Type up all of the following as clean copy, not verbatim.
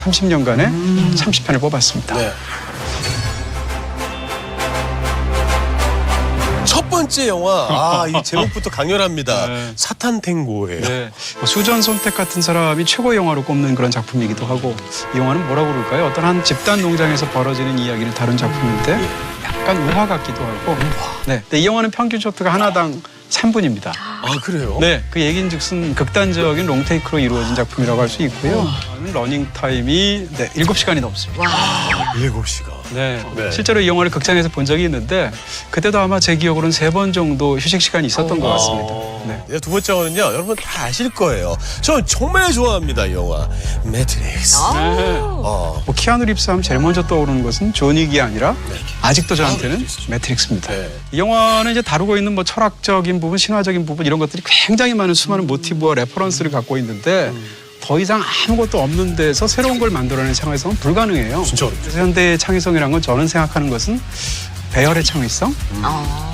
30년간에 30편을 뽑았습니다. 네. 첫 번째 영화, 이 제목부터 강렬합니다. 네. 사탄탱고예요. 네. 수전 손택 같은 사람이 최고의 영화로 꼽는 그런 작품이기도 하고, 이 영화는 뭐라고 그럴까요? 어떤 한 집단 농장에서 벌어지는 이야기를 다룬 작품인데 약간 우화 같기도 하고. 네. 이 영화는 평균 쇼트가 하나당 3분입니다. 아, 그래요? 네, 그 얘기인즉슨 극단적인 롱테이크로 이루어진 작품이라고 할 수 있고요. 러닝 타임이 7시간이 넘습니다. 7시간. 네. 네. 실제로 이 영화를 극장에서 본 적이 있는데 그때도 아마 제 기억으로는 3번 정도 휴식 시간이 있었던 것 같습니다. 네. 네, 두 번째 영화는요, 여러분 다 아실 거예요. 저 정말 좋아합니다, 이 영화. 매트릭스. 네. 뭐 키아누 립스 하면 제일 먼저 떠오르는 것은 존윅이 아니라 아직도 저한테는 매트릭스입니다. 네. 이 영화는 이제 다루고 있는 뭐 철학적인 부분, 신화적인 부분 이런 것들이 굉장히 많은 수많은 모티브와 레퍼런스를 갖고 있는데 더 이상 아무것도 없는 데서 새로운 걸 만들어내는 창의성은 불가능해요. 진짜 그래서 현대의 창의성이라는 건 저는 생각하는 것은 배열의 창의성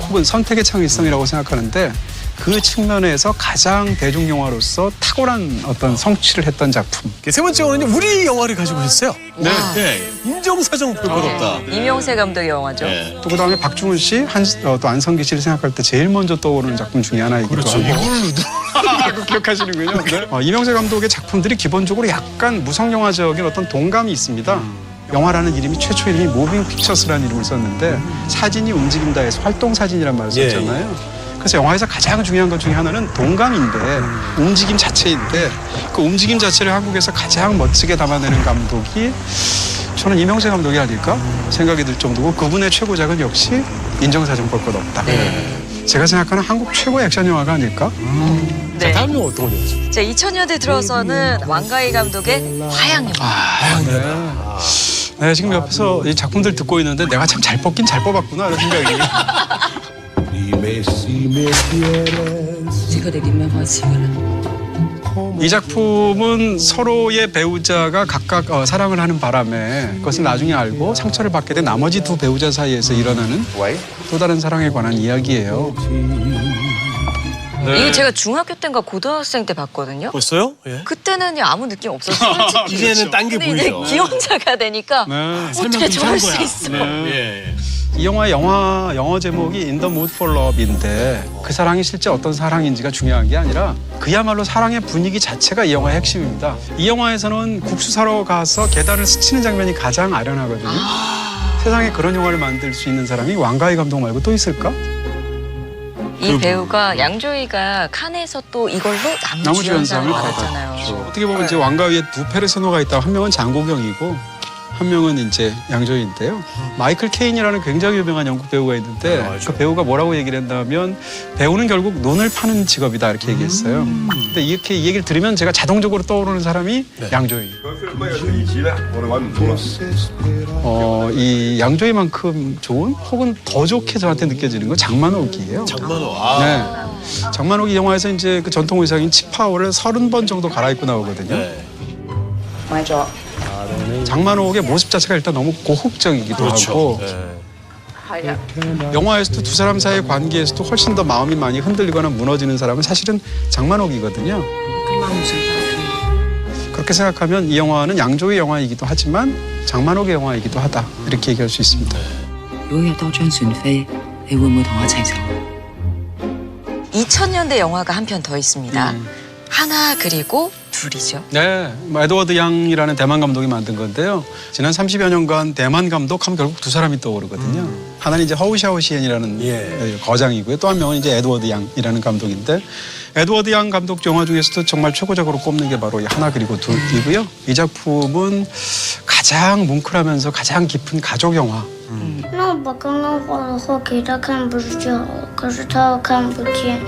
혹은 선택의 창의성이라고 생각하는데 그 측면에서 가장 대중영화로서 탁월한 어떤 성취를 했던 작품. 세 번째 영화는요, 우리 영화를 가지고 오셨어요. 네. 네. 인정사정 볼 것 없다. 임용세 감독의 영화죠. 네. 또 그다음에 박중훈 씨, 또 안성기 씨를 생각할 때 제일 먼저 떠오르는 작품 중에 하나이기도 그렇죠. 하고. 이걸로도. 기억하시는군요. 네. 이명세 감독의 작품들이 기본적으로 약간 무성영화적인 어떤 동감이 있습니다. 영화라는 이름이 최초 이름이 무빙 픽처스라는 이름을 썼는데 사진이 움직인다해서 활동 사진이란 말을 예, 썼잖아요. 그래서 영화에서 가장 중요한 것 중에 하나는 동감인데 움직임 자체인데 그 움직임 자체를 한국에서 가장 멋지게 담아내는 감독이 저는 이명세 감독이 아닐까 생각이 들 정도고 그분의 최고작은 역시 인정사정 볼 것 없다. 제가 생각하는 한국 최고의 액션 영화가 아닐까? 네. 다음 영화 어떤 거죠? 자, 2000년대 들어서는 왕가희 감독의 화양 영화. 네, 지금 옆에서 이 작품들 듣고 있는데 내가 참 잘 뽑긴 잘 뽑았구나 이런 생각이. 这个里面好几个人。 이 작품은 서로의 배우자가 각각 사랑을 하는 바람에 그것을 나중에 알고 상처를 받게 된 나머지 두 배우자 사이에서 일어나는 또 다른 사랑에 관한 이야기예요. 이거 제가 중학교 때인가 고등학생 때 봤거든요. 벌써요? 예. 그때는 아무 느낌 없었어요. 솔직히. 이제는 딴 게 근데 이제 보이죠. 기혼자가 되니까 네. 어떻게 저럴 수 있어. 예. 이 영화의 영어 제목이 In the Mood for Love인데 그 사랑이 실제 어떤 사랑인지가 중요한 게 아니라 그야말로 사랑의 분위기 자체가 이 영화의 핵심입니다. 이 영화에서는 국수 사러 가서 계단을 스치는 장면이 가장 아련하거든요. 세상에 그런 영화를 만들 수 있는 사람이 왕가희 감독 말고 또 있을까? 이 배우가 양조위가 칸에서 또 이걸로 남우주연상을 남우주연상을 받았잖아요. 받았죠. 어떻게 보면 이제 왕가위에 두 페르소나가 있다고 한 명은 장국영이고 한 명은 이제 양조위인데요. 마이클 케인이라는 굉장히 유명한 영국 배우가 있는데 그 배우가 뭐라고 얘기를 했냐면 배우는 결국 눈을 파는 직업이다 이렇게 얘기했어요. 근데 이렇게 이 얘기를 들으면 제가 자동적으로 떠오르는 사람이 양조위. 이 양조위만큼 좋은 혹은 더 좋게 저한테 느껴지는 건 장만옥이에요. 장만호. 네. 장만옥이 영화에서 이제 그 전통 의상인 치파오를 30번 정도 갈아입고 나오거든요. 네. 장만옥의 모습 자체가 일단 너무 고혹적이기도 하고 네. 영화에서도 두 사람 사이의 관계에서도 훨씬 더 마음이 많이 흔들리거나 무너지는 사람은 사실은 장만옥이거든요. 그렇게 생각하면 이 영화는 양조의 영화이기도 하지만 장만옥의 영화이기도 하다 이렇게 얘기할 수 있습니다. 如果有多張船飛，你會唔會同我一齊走？ 2000년대 영화가 한 편 더 있습니다. 하나 그리고 둘이죠. 네, 에드워드 양이라는 대만 감독이 만든 건데요. 지난 30여 년간 대만 감독하면 결국 두 사람이 떠오르거든요. 하나는 이제 허우샤오시엔이라는 거장이고요. 또 한 명은 이제 에드워드 양이라는 감독인데 에드워드 양 감독 영화 중에서도 정말 최고작으로 꼽는 게 바로 이 하나 그리고 둘이고요. 이 작품은 가장 뭉클하면서 가장 깊은 가족 영화. 那我把刚刚画的画给他看不是就好了？可是他又看不见。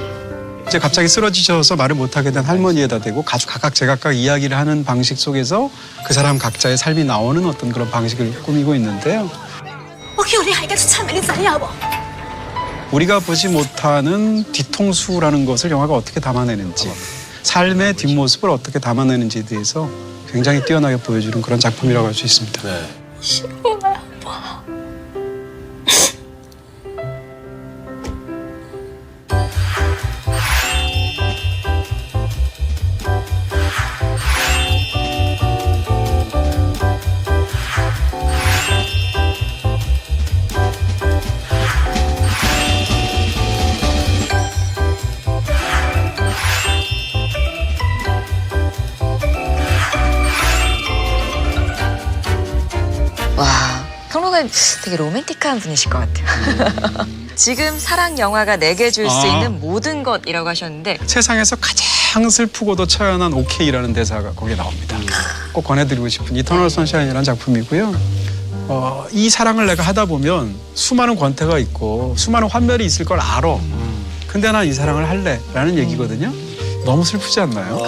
이제 갑자기 쓰러지셔서 말을 못하게 된 할머니에다 대고 각각 제각각 이야기를 하는 방식 속에서 그 사람 각자의 삶이 나오는 어떤 그런 방식을 꾸미고 있는데요. 我叫你係嘅出名仔啊！ 우리가 보지 못하는 뒤통수라는 것을 영화가 어떻게 담아내는지 삶의 뒷모습을 어떻게 담아내는지에 대해서 굉장히 뛰어나게 보여주는 그런 작품이라고 할 수 있습니다. 네. 我来吧。 我 보면 되게 로맨틱한 분이실 것 같아요. 지금 사랑 영화가 내게 줄 수 있는 모든 것이라고 하셨는데 세상에서 가장 슬프고도 처연한 오케이라는 대사가 거기에 나옵니다. 꼭 권해드리고 싶은 이터널 선샤인이라는 작품이고요. 이 사랑을 내가 하다 보면 수많은 권태가 있고 수많은 환멸이 있을 걸 알아. 근데 난 이 사랑을 할래라는 얘기거든요. 너무 슬프지 않나요?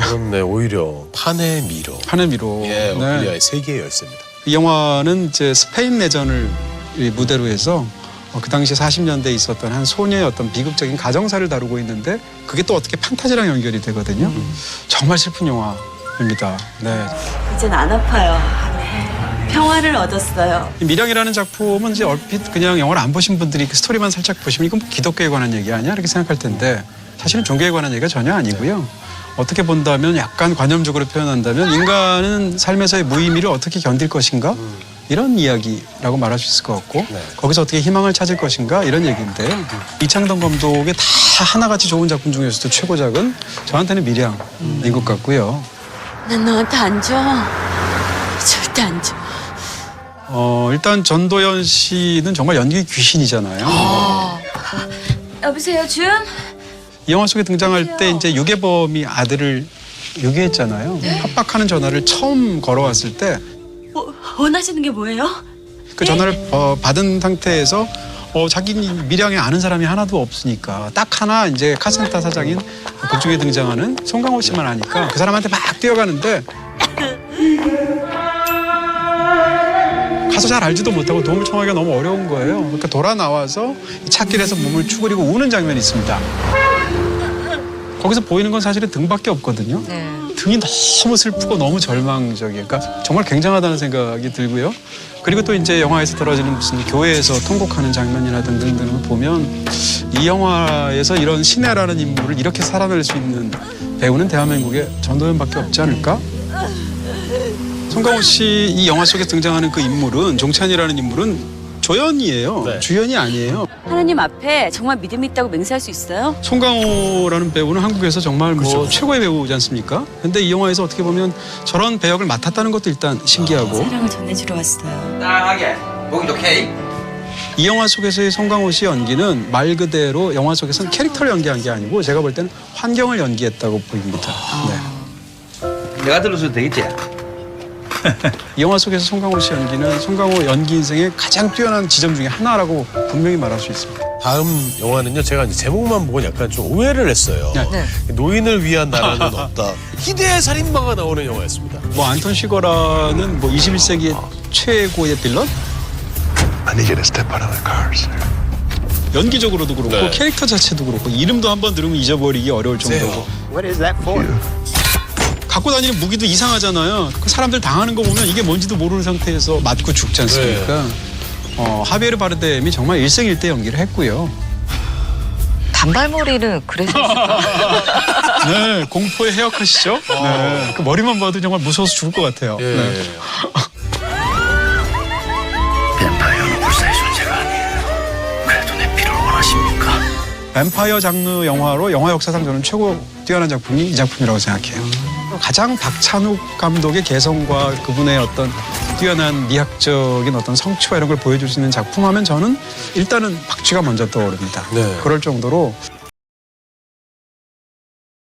그렇네. 오히려 판의 미로. 판의 미로. 예, 네. 오피리아의 세계의 열쇠입니다. 이 영화는 이제 스페인 내전을 무대로 해서 그 당시 40년대에 있었던 한 소녀의 어떤 비극적인 가정사를 다루고 있는데 그게 또 어떻게 판타지랑 연결이 되거든요. 정말 슬픈 영화입니다. 네. 이젠 안 아파요. 평화를 얻었어요. 이 미량이라는 작품은 이제 얼핏 그냥 영화를 안 보신 분들이 그 스토리만 살짝 보시면 이건 뭐 기독교에 관한 얘기 아니야? 이렇게 생각할 텐데 사실은 종교에 관한 얘기가 전혀 아니고요. 어떻게 본다면 약간 관념적으로 표현한다면 인간은 삶에서의 무의미를 어떻게 견딜 것인가? 이런 이야기라고 말할 수 있을 것 같고 거기서 어떻게 희망을 찾을 것인가? 이런 얘기인데요. 이창동 감독의 다 하나같이 좋은 작품 중에서도 최고작은 저한테는 미량인 것 같고요. 난 너한테 안 줘. 절대 안 줘. 일단 전도연 씨는 정말 연기 귀신이잖아요. 여보세요, 준? 이 영화 속에 등장할 때 이제 유괴범이 아들을 유괴했잖아요. 협박하는 전화를 처음 걸어왔을 때 원하시는 게 뭐예요? 그 전화를 받은 상태에서 자기 미량에 아는 사람이 하나도 없으니까 딱 하나 이제 카센터 사장인 극중에 등장하는 송강호 씨만 아니까 그 사람한테 막 뛰어가는데 가서 잘 알지도 못하고 도움을 청하기가 너무 어려운 거예요. 그러니까 돌아 나와서 찾길에서 몸을 쭈그리고 우는 장면이 있습니다. 거기서 보이는 건 사실은 등밖에 없거든요. 네. 등이 너무 슬프고 너무 절망적이에요. 그러니까 정말 굉장하다는 생각이 들고요. 그리고 또 이제 영화에서 떨어지는 무슨 교회에서 통곡하는 장면이나 등등을 보면 이 영화에서 이런 신혜라는 인물을 이렇게 살아낼 수 있는 배우는 대한민국에 전도연밖에 없지 않을까? 송강호 씨 이 영화 속에 등장하는 그 인물은 종찬이라는 인물은 조연이에요. 네. 주연이 아니에요. 하나님 앞에 정말 믿음이 있다고 맹세할 수 있어요? 송강호라는 배우는 한국에서 정말 뭐 그렇죠. 최고의 배우지 않습니까? 근데 이 영화에서 어떻게 보면 저런 배역을 맡았다는 것도 일단 신기하고 사랑을 전해주러 왔어요. 땅하게 보기 좋게. 이 영화 속에서의 송강호 씨 연기는 말 그대로 영화 속에서는 캐릭터를 연기한 게 아니고 제가 볼 때는 환경을 연기했다고 보입니다. 네. 내가 들어서도 되겠지? 이 영화 속에서 송강호 씨 연기는 송강호 연기 인생의 가장 뛰어난 지점 중에 하나라고 분명히 말할 수 있습니다. 다음 영화는요. 제가 이제 제목만 보고 약간 좀 오해를 했어요. 네. 노인을 위한 나라는 없다. 희대의 살인마가 나오는 영화였습니다. 뭐 안톤 시거라는 뭐 21세기의 최고의 빌런? I need you to step out of the car, sir. 연기적으로도 그렇고 네. 캐릭터 자체도 그렇고 이름도 한번 들으면 잊어버리기 어려울 정도고 갖고 다니는 무기도 이상하잖아요. 그 사람들 당하는 거 보면 이게 뭔지도 모르는 상태에서 맞고 죽지 않습니까? 하비에르 바르뎀이 정말 일생일대 연기를 했고요. 단발머리는 그래서 네, 공포의 헤어컷이죠. 네, 그 머리만 봐도 정말 무서워서 죽을 것 같아요. 예. 네. 뱀파이어는 불사의 존재가 아니에요. 그래도 내 피를 원하십니까? 뱀파이어 장르 영화로 영화 역사상 저는 최고 뛰어난 작품이 이 작품이라고 생각해요. 가장 박찬욱 감독의 개성과 그분의 어떤 뛰어난 미학적인 어떤 성취와 이런 걸 보여줄 수 있는 작품 하면 저는 일단은 박쥐가 먼저 떠오릅니다. 네. 그럴 정도로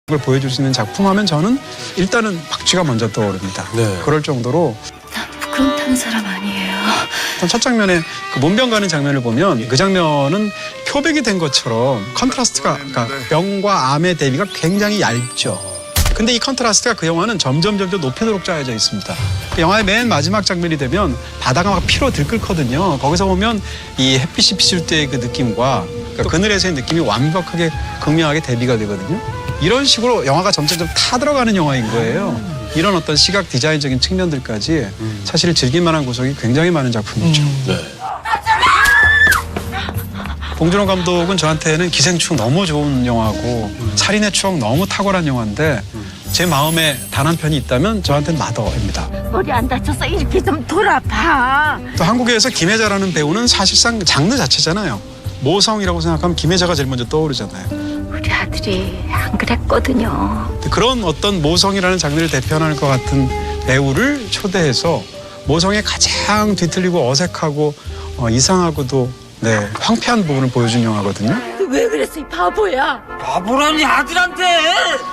그걸 보여줄 수 있는 작품 하면 저는 일단은 박쥐가 먼저 떠오릅니다. 네. 그럴 정도로 부끄럼 타는 사람 아니에요. 첫 장면에 그 몸병 가는 장면을 보면 그 장면은 표백이 된 것처럼 컨트라스트가 그러니까 병과 암의 대비가 굉장히 얇죠. 근데 이 컨트라스트가 그 영화는 점점 높이도록 짜여져 있습니다. 그 영화의 맨 마지막 장면이 되면 바다가 막 피로 들끓거든요. 거기서 보면 이 햇빛이 비칠 때의 그 느낌과 그러니까 그늘에서의 느낌이 완벽하게 극명하게 대비가 되거든요. 이런 식으로 영화가 점점 타들어가는 영화인 거예요. 이런 어떤 시각 디자인적인 측면들까지 사실 즐길 만한 구석이 굉장히 많은 작품이죠. 네. 봉준호 감독은 저한테는 기생충 너무 좋은 영화고 살인의 추억 너무 탁월한 영화인데 제 마음에 단 한 편이 있다면 저한테는 마더입니다. 머리 안 다쳐서 이렇게 좀 돌아봐. 또 한국에서 김혜자라는 배우는 사실상 장르 자체잖아요. 모성이라고 생각하면 김혜자가 제일 먼저 떠오르잖아요. 우리 아들이 안 그랬거든요. 그런 어떤 모성이라는 장르를 대표하는 것 같은 배우를 초대해서 모성의 가장 뒤틀리고 어색하고 이상하고도 네, 황폐한 부분을 보여준 영화거든요. 왜 그랬어 이 바보야? 바보라니 아들한테.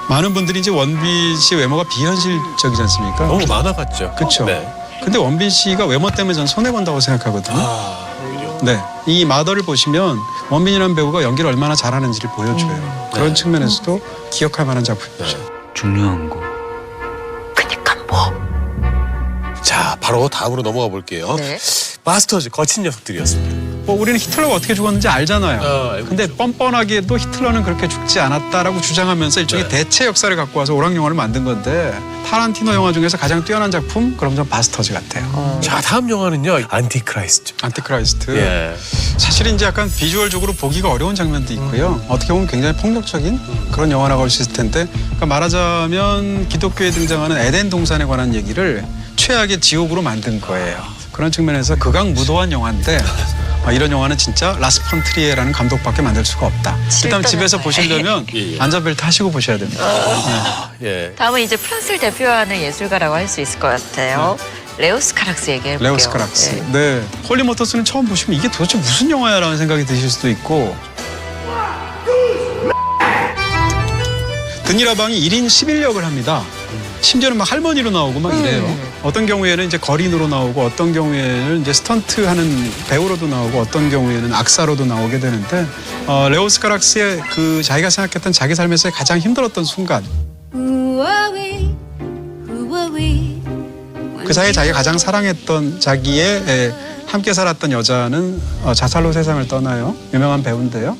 많은 분들이 이제 원빈 씨 외모가 비현실적이지 않습니까? 너무 만화 같죠? 그렇죠. 네. 근데 원빈 씨가 외모 때문에 전 손해 본다고 생각하거든요. 오히려. 네, 이 마더를 보시면 원빈이라는 배우가 연기를 얼마나 잘하는지를 보여줘요. 그런 네. 측면에서도 기억할 만한 작품이죠. 중요한 거. 그니까 뭐? 자, 바로 다음으로 넘어가 볼게요. 네. 마스터즈 거친 녀석들이었습니다. 뭐 우리는 히틀러가 어떻게 죽었는지 알잖아요. 알고 근데 뻔뻔하게도 히틀러는 그렇게 죽지 않았다라고 주장하면서 일종의 네. 대체 역사를 갖고 와서 오락 영화를 만든 건데 타란티노 영화 중에서 가장 뛰어난 작품? 그럼 전 바스터즈 같아요. 자, 다음 영화는요. 안티크라이스트. 안티크라이스트. 예. 사실은 이제 약간 비주얼적으로 보기가 어려운 장면도 있고요. 어떻게 보면 굉장히 폭력적인 그런 영화라고 할 수 있을 텐데 그러니까 말하자면 기독교에 등장하는 에덴 동산에 관한 얘기를 최악의 지옥으로 만든 거예요. 그런 측면에서 극악무도한 영화인데 이런 영화는 진짜 라스 폰 트리에라는 감독밖에 만들 수가 없다. 일단 집에서 보시려면 예, 예. 안전벨트 하시고 보셔야 됩니다. 예. 다음은 이제 프랑스를 대표하는 예술가라고 할 수 있을 것 같아요. 레오스 카락스 얘기해볼게요. 레오스 카락스. 네. 네. 홀리 모터스는 처음 보시면 이게 도대체 무슨 영화야라는 생각이 드실 수도 있고 드니라방이 1인 11역을 합니다. 심지어는 막 할머니로 나오고 막 이래요. 어떤 경우에는 이제 거린으로 나오고 어떤 경우에는 이제 스턴트하는 배우로도 나오고 어떤 경우에는 악사로도 나오게 되는데 레오스 카락스의 그 자기가 생각했던 자기 삶에서의 가장 힘들었던 순간 그 사이에 자기가 가장 사랑했던 자기의 함께 살았던 여자는 자살로 세상을 떠나요. 유명한 배우인데요.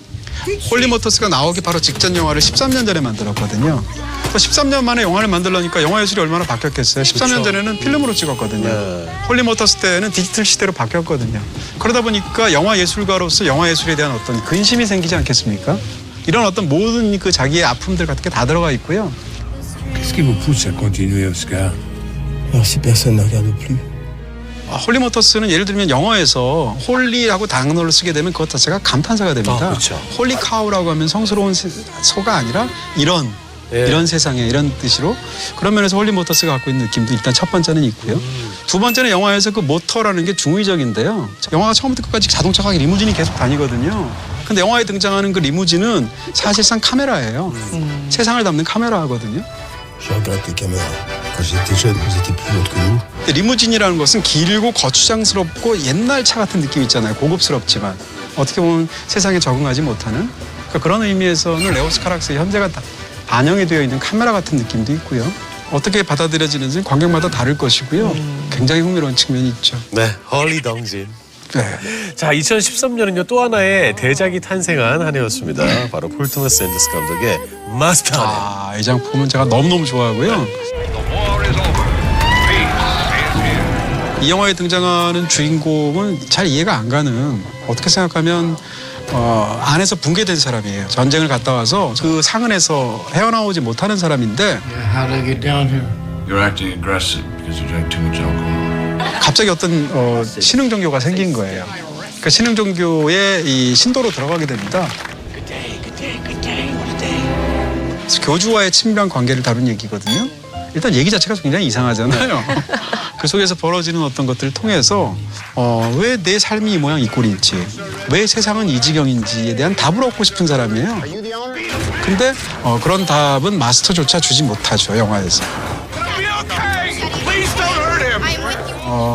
홀리 모터스가 나오기 바로 직전 영화를 13년 전에 만들었거든요. 또 13년 만에 영화를 만들려니까 영화 예술이 얼마나 바뀌었겠어요. 13년 전에는 필름으로 찍었거든요. 네. 홀리 모터스 때는 디지털 시대로 바뀌었거든요. 그러다 보니까 영화 예술가로서 영화 예술에 대한 어떤 근심이 생기지 않겠습니까? 이런 어떤 모든 그 자기의 아픔들 같은 게 다 들어가 있고요. Qu'est-ce qui vous pousse à continuer, Oscar? Alors si personne ne regarde plus. 홀리 모터스는 예를 들면 영어에서 홀리라고 단어를 쓰게 되면 그것 자체가 감탄사가 됩니다. 그렇죠. 홀리 카우라고 하면 성스러운 소가 아니라 이런 세상에 이런 뜻으로 그런 면에서 홀리 모터스가 갖고 있는 느낌도 일단 첫 번째는 있고요. 두 번째는 영화에서 그 모터라는 게 중의적인데요. 영화가 처음부터 끝까지 자동차가 리무진이 계속 다니거든요. 근데 영화에 등장하는 그 리무진은 사실상 카메라예요. 세상을 담는 카메라거든요. Je regrette les caméras. Quand j'étais jeune, vous étiez plus lourd que nous. 근데 리무진이라는 것은 길고 거추장스럽고 옛날 차 같은 느낌 있잖아요. 고급스럽지만 어떻게 보면 세상에 적응하지 못하는 그러니까 그런 의미에서는 레오스 카락스의 현재가 반영이 되어 있는 카메라 같은 느낌도 있고요. 어떻게 받아들여지는지는 관객마다 다를 것이고요. 굉장히 흥미로운 측면이 있죠. 네. 헐리 덩진. 네. 자, 2013년은요 또 하나의 대작이 탄생한 한 해였습니다. 바로 폴 토마스 앤더스 감독의 마스터. 이 작품은 제가 너무너무 좋아하고요. 이 영화에 등장하는 주인공은 잘 이해가 안 가는 어떻게 생각하면 안에서 붕괴된 사람이에요. 전쟁을 갔다 와서 그 상흔에서 헤어나오지 못하는 사람인데 How did I get down here? You're acting aggressive because you drank too much alcohol. 갑자기 어떤 신흥 종교가 생긴 거예요. 그 신흥 종교의 이 신도로 들어가게 됩니다. 그래서 교주와의 친밀한 관계를 다룬 얘기거든요. 일단 얘기 자체가 굉장히 이상하잖아요. 그 속에서 벌어지는 어떤 것들을 통해서 왜 내 삶이 이 모양 이 꼴인지 왜 세상은 이 지경인지에 대한 답을 얻고 싶은 사람이에요. 근데 그런 답은 마스터조차 주지 못하죠. 영화에서.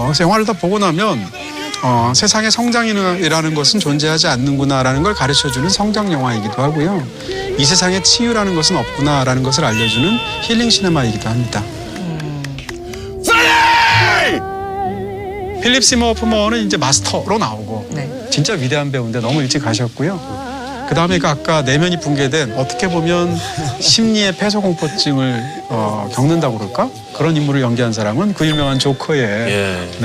그래서 영화를 다 보고 나면 세상에 성장이라는 것은 존재하지 않는구나라는 걸 가르쳐주는 성장 영화이기도 하고요. 이 세상에 치유라는 것은 없구나라는 것을 알려주는 힐링 시네마이기도 합니다. 필립 시머 푸머는 이제 마스터로 나오고 진짜 위대한 배우인데 너무 일찍 가셨고요. 그 다음에 아까 내면이 붕괴된 어떻게 보면 심리의 폐소공포증을 겪는다고 그럴까? 그런 인물을 연기한 사람은 그 유명한 조커의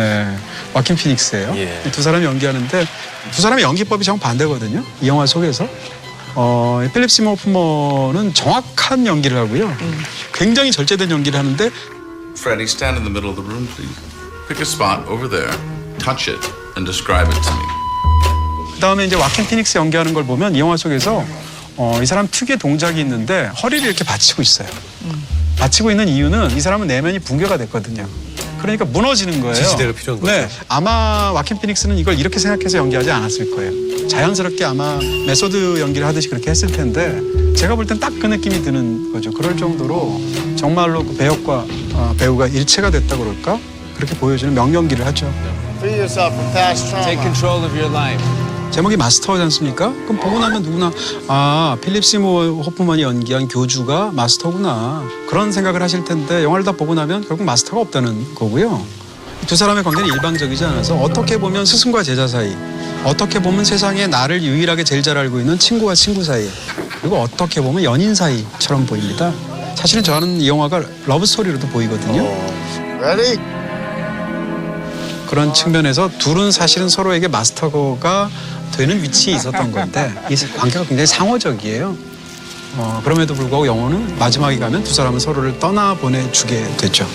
와킨 피닉스예요. 두 사람이 연기하는데 두 사람의 연기법이 정반대거든요. 이 영화 속에서. 필립 시머 푸머는 정확한 연기를 하고요. 굉장히 절제된 연기를 하는데 Freddie, stand in the middle of the room, please. Pick a spot over there. Touch it and describe it to me. 그다음에 이제 와킨 피닉스 연기하는 걸 보면 이 영화 속에서 이 사람 특유의 동작이 있는데 허리를 이렇게 받치고 있어요. 받치고 있는 이유는 이 사람은 내면이 붕괴가 됐거든요. 그러니까 무너지는 거예요. 지지대가 필요한 거죠. 네, 아마 와킨 피닉스는 이걸 이렇게 생각해서 연기하지 않았을 거예요. 자연스럽게 아마 메소드 연기를 하듯이 그렇게 했을 텐데 제가 볼 땐 딱 그 느낌이 드는 거죠. 그럴 정도로 정말로 그 배역과 배우가 일체가 됐다 그럴까? 그렇게 보여주는 명연기를 하죠. Take control of your life. 제목이 마스터지 않습니까? 그럼 보고 나면 누구나 필립 시모 호프만이 연기한 교주가 마스터구나 그런 생각을 하실 텐데 영화를 다 보고 나면 결국 마스터가 없다는 거고요. 두 사람의 관계는 일방적이지 않아서 어떻게 보면 스승과 제자 사이, 어떻게 보면 세상에 나를 유일하게 제일 잘 알고 있는 친구와 친구 사이, 그리고 어떻게 보면 연인 사이처럼 보입니다. 사실은 저는 이 영화가 러브 스토리로도 보이거든요. 그런 측면에서 둘은 사실은 서로에게 마스터가 되는 위치에 있었던 건데 이 관계가 굉장히 상호적이에요. 그럼에도 불구하고 영화는 마지막에 가면 두 사람은 서로를 떠나보내주게 됐죠.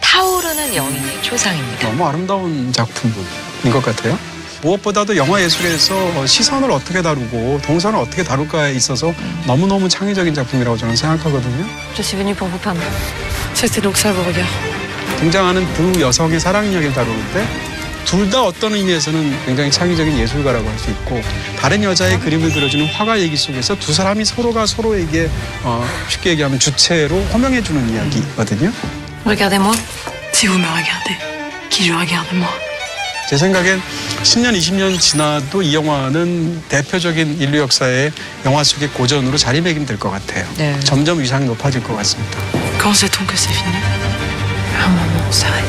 타오르는 여인의 초상입니다. 너무 아름다운 작품인 것 같아요. 무엇보다도 영화 예술에서 시선을 어떻게 다루고 동선을 어떻게 다룰까에 있어서 너무너무 창의적인 작품이라고 저는 생각하거든요. Je suis venue pour vous parler. C'était donc ça vos regards. 등장하는 두 여성의 사랑 이야기를 다루는데 둘 다 어떤 의미에서는 굉장히 창의적인 예술가라고 할 수 있고 다른 여자의 그림을 그려주는 화가 얘기 속에서 두 사람이 서로가 서로에게 쉽게 얘기하면 주체로 호명해주는 이야기거든요. Regardez-moi. Si vous me regardez, qui je regarde moi. 제 생각엔 10년, 20년 지나도 이 영화는 대표적인 인류 역사의 영화 속의 고전으로 자리매김될 것 같아요. 네. 점점 위상이 높아질 것 같습니다. Quand sait-on que c'est fini? À un moment, on s'arrête.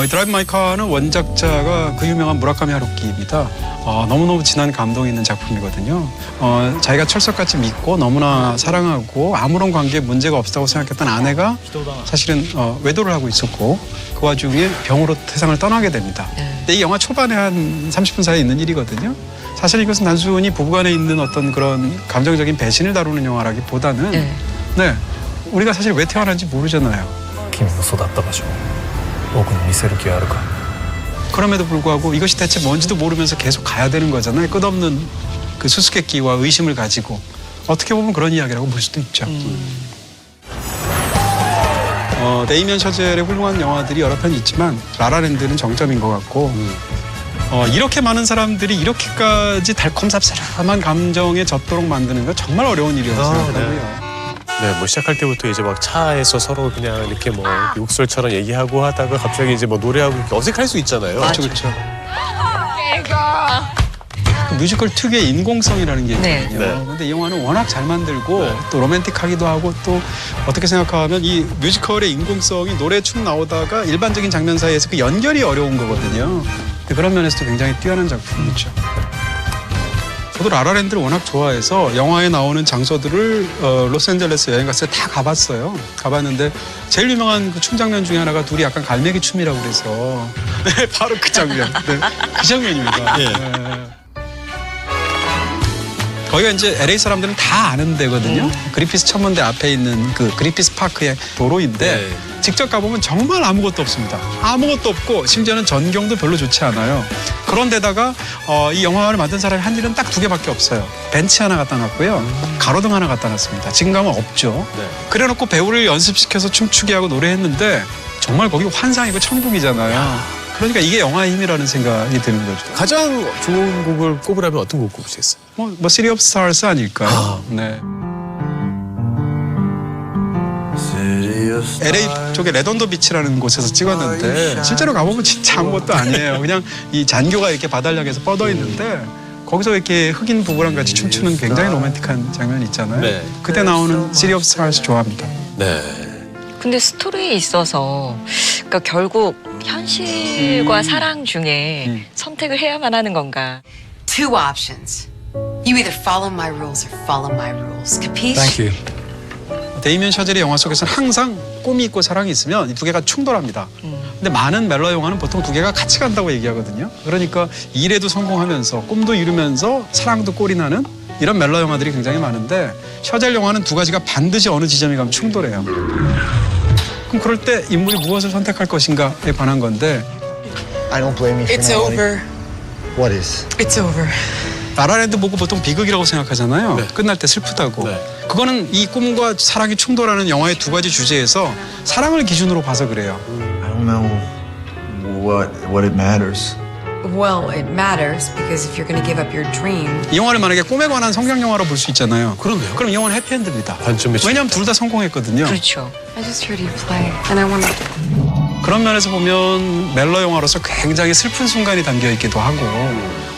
드라이브 마이 카는 원작자가 그 유명한 무라카미 하루키입니다. 너무너무 진한 감동이 있는 작품이거든요. 자기가 철석같이 믿고 너무나 사랑하고 아무런 관계에 문제가 없다고 생각했던 아내가 사실은 외도를 하고 있었고 그 와중에 병으로 세상을 떠나게 됩니다. 근데 이 영화 초반에 한 30분 사이에 있는 일이거든요. 사실 이것은 단순히 부부간에 있는 어떤 그런 감정적인 배신을 다루는 영화라기보다는 네, 우리가 사실 왜 태어난지 모르잖아요. 그럼에도 불구하고 이것이 대체 뭔지도 모르면서 계속 가야 되는 거잖아요. 끝없는 그 수수께끼와 의심을 가지고 어떻게 보면 그런 이야기라고 볼 수도 있죠. 데이미언 셔젤의 훌륭한 영화들이 여러 편 있지만 라라랜드는 정점인 것 같고 이렇게 많은 사람들이 이렇게까지 달콤삽삽한 감정에 젖도록 만드는 건 정말 어려운 일이라고 생각하고요. 네, 뭐 시작할 때부터 이제 막 차에서 서로 그냥 이렇게 뭐 욕설처럼 얘기하고 하다가 갑자기 이제 뭐 노래하고 이렇게 어색할 수 있잖아요. 그렇죠, 그렇죠. 뮤지컬 특유의 인공성이라는 게 있거든요. 네. 근데 이 영화는 워낙 잘 만들고 또 로맨틱하기도 하고 또 어떻게 생각하면 이 뮤지컬의 인공성이 노래 춤 나오다가 일반적인 장면 사이에서 그 연결이 어려운 거거든요. 근데 그런 면에서도 굉장히 뛰어난 작품이죠. 저도 라라랜드를 워낙 좋아해서 영화에 나오는 장소들을 로스앤젤레스 여행 갔을 때 다 가봤어요. 가봤는데 제일 유명한 그 춤 장면 중에 하나가 둘이 약간 갈매기 춤이라고 그래서 네, 바로 그 장면. 네, 그 장면입니다. 네. 거기가 이제 LA 사람들은 다 아는 데거든요. 그리피스 천문대 앞에 있는 그 그리피스 파크의 도로인데 직접 가보면 정말 아무것도 없습니다. 아무것도 없고 심지어는 전경도 별로 좋지 않아요. 그런데다가 이 영화를 만든 사람이 한 일은 딱 2개밖에 없어요. 벤치 하나 갖다 놨고요. 가로등 하나 갖다 놨습니다. 지금 가면 없죠. 그래놓고 배우를 연습시켜서 춤추게 하고 노래했는데 정말 거기 환상이고 천국이잖아요. 그러니까 이게 영화의 힘이라는 생각이 드는 거죠. 가장 좋은 곡을 꼽으라면 어떤 곡 꼽으시겠어요? 뭐 City of Stars 아닐까요? 네. LA 쪽에 레돈도 비치라는 곳에서 찍었는데 실제로 가보면 진짜 아무것도 아니에요. 그냥 이 잔교가 이렇게 바다량에서 뻗어 있는데 거기서 이렇게 흑인 부부랑 같이 춤추는 굉장히 로맨틱한 장면이 있잖아요. 네. 그때 나오는 City of Stars 좋아합니다. 네. 근데 스토리에 있어서 그러니까 결국 현실과 사랑 중에 선택을 해야만 하는 건가? Two options. You either follow my rules or follow my rules. Capiche? Thank you. 데이미언 셔젤의 영화 속에서는 항상 꿈이 있고 사랑이 있으면 이 두 개가 충돌합니다. 근데 많은 멜로 영화는 보통 두 개가 같이 간다고 얘기하거든요. 그러니까 일에도 성공하면서 꿈도 이루면서 사랑도 꼴이 나는 이런 멜로 영화들이 굉장히 많은데 샤젤 영화는 두 가지가 반드시 어느 지점에 가면 충돌해요. 그럼 그럴 때 인물이 무엇을 선택할 것인가에 관한 건데 I don't blame you for It's not over. What is? It's over. 라라랜드 보고 보통 비극이라고 생각하잖아요. 네. 끝날 때 슬프다고. 네. 그거는 이 꿈과 사랑이 충돌하는 영화의 두 가지 주제에서 사랑을 기준으로 봐서 그래요. I don't know what it matters. Well, it matters because if you're going to give up your dream, 이 영화를 만약에 꿈에 관한 성경 영화로 볼 수 있잖아요. 그렇네요. 그럼 이 영화는 해피엔드입니다. 관점이 왜냐하면 둘 다 성공했거든요. 그렇죠. I just heard you play and I want to. 그런 면에서 보면 멜로 영화로서 굉장히 슬픈 순간이 담겨 있기도 하고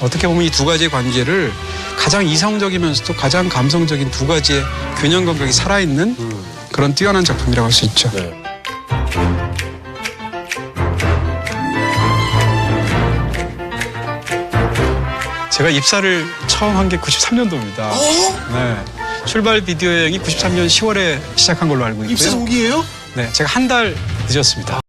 어떻게 보면 이 두 가지의 관계를 가장 이성적이면서도 가장 감성적인 두 가지의 균형 감각이 살아있는 그런 뛰어난 작품이라고 할 수 있죠. 네. 제가 입사를 처음 한 게 93년도입니다. 네. 출발 비디오 여행이 93년 10월에 시작한 걸로 알고 있고요. 입사 동기예요? 네, 제가 한 달 늦었습니다.